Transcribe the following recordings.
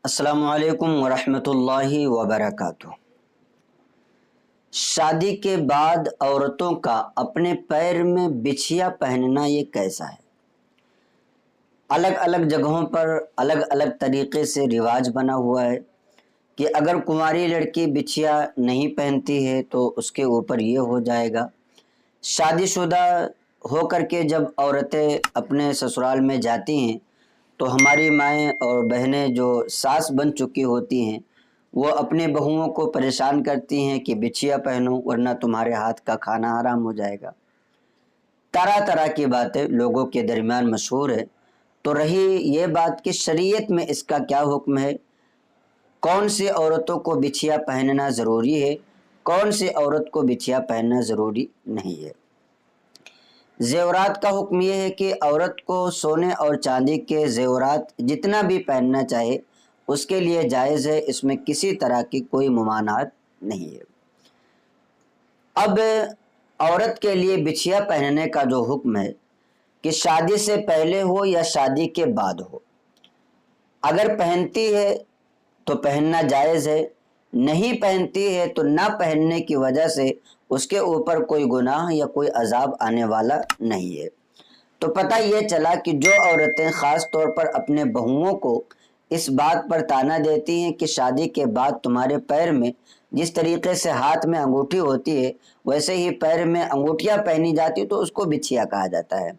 अस्सलामु अलैकुम वरहमतुल्लाहि वबरकातुह। शादी के बाद औरतों का अपने पैर में बिछिया पहनना ये कैसा है? अलग अलग जगहों पर अलग अलग तरीके से रिवाज बना हुआ है कि अगर कुंवारी लड़की बिछिया नहीं पहनती है तो उसके ऊपर ये हो जाएगा। शादीशुदा होकर के जब औरतें अपने ससुराल में जाती हैं तो हमारी माएँ और बहनें जो सास बन चुकी होती हैं वो अपने बहुओं को परेशान करती हैं कि बिछिया पहनो वरना तुम्हारे हाथ का खाना हराम हो जाएगा। तरह तरह की बातें लोगों के दरमियान मशहूर है। तो रही ये बात कि शरीयत में इसका क्या हुक्म है, कौन सी औरतों को बिछिया पहनना ज़रूरी है, कौन सी औरत को बिछिया पहनना ज़रूरी नहीं है। ज़ेवरात का हुक्म यह है कि औरत को सोने और चांदी के ज़ेवरात जितना भी पहनना चाहे उसके लिए जायज़ है, इसमें किसी तरह की कोई ममानात नहीं है। अब औरत के लिए बिछिया पहनने का जो हुक्म है कि शादी से पहले हो या शादी के बाद हो, अगर पहनती है तो पहनना जायज़ है, नहीं पहनती है तो ना पहनने की वजह से उसके ऊपर कोई गुनाह या कोई अजाब आने वाला नहीं है। तो पता यह चला कि जो औरतें ख़ास तौर पर अपने बहुओं को इस बात पर ताना देती हैं कि शादी के बाद तुम्हारे पैर में जिस तरीके से हाथ में अंगूठी होती है वैसे ही पैर में अंगूठियाँ पहनी जाती तो उसको बिछिया कहा जाता है।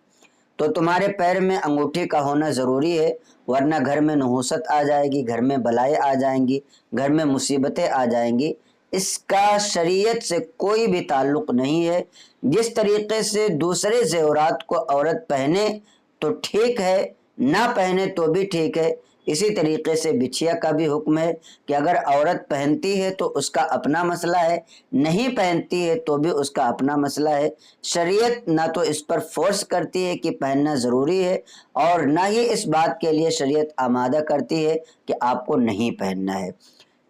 तो तुम्हारे पैर में अंगूठी का होना ज़रूरी है, वरना घर में नहुसत आ जाएगी, घर में बलाएं आ जाएंगी, घर में मुसीबतें आ जाएंगी। इसका शरीयत से कोई भी ताल्लुक़ नहीं है। जिस तरीके से दूसरे ज़ेवरात को औरत पहने तो ठीक है, ना पहने तो भी ठीक है, इसी तरीके से बिछिया का भी हुक्म है कि अगर औरत पहनती है तो उसका अपना मसला है, नहीं पहनती है तो भी उसका अपना मसला है। शरीयत ना तो इस पर फोर्स करती है कि पहनना ज़रूरी है और ना ही इस बात के लिए शरीयत आमादा करती है कि आपको नहीं पहनना है।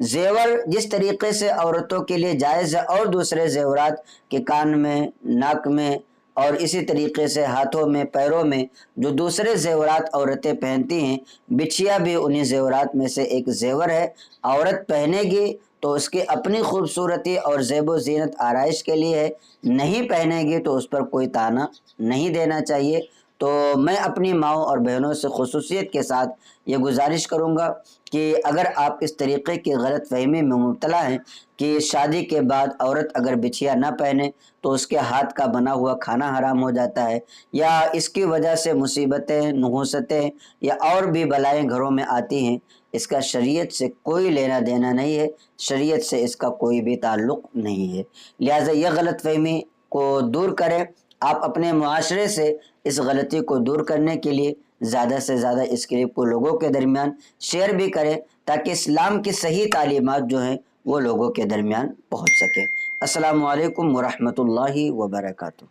जेवर जिस तरीके से औरतों के लिए जायज़ है और दूसरे जेवरात के कान में, नाक में और इसी तरीके से हाथों में, पैरों में जो दूसरे जेवरात औरतें पहनती हैं, बिछिया भी उन्हीं जेवरात में से एक जेवर है। औरत पहनेगी तो उसकी अपनी खूबसूरती और ज़ेबो ज़ीनत आराइश के लिए है, नहीं पहनेगी तो उस पर कोई ताना नहीं देना चाहिए। तो मैं अपनी माँओं और बहनों से खुसूसियत के साथ ये गुजारिश करूँगा कि अगर आप इस तरीक़े की गलत फहमी में मुब्तला हैं कि शादी के बाद औरत अगर बिछिया ना पहने तो उसके हाथ का बना हुआ खाना हराम हो जाता है या इसकी वजह से मुसीबतें, नहुसतें या और भी बलाएँ घरों में आती हैं, इसका शरीयत से कोई लेना देना नहीं है, शरीयत से इसका कोई भी ताल्लुक़ नहीं है। लिहाजा यह गलत फहमी को दूर करें। आप अपने मुआशरे से इस गलती को दूर करने के लिए ज़्यादा से ज़्यादा इस क्लिप को लोगों के दरमियान शेयर भी करें ताकि इस्लाम की सही तालीमात जो हैं वो लोगों के दरमियान पहुँच सकें। अस्सलामु अलैकुम वरहमतुल्लाहि वबरकातुहू।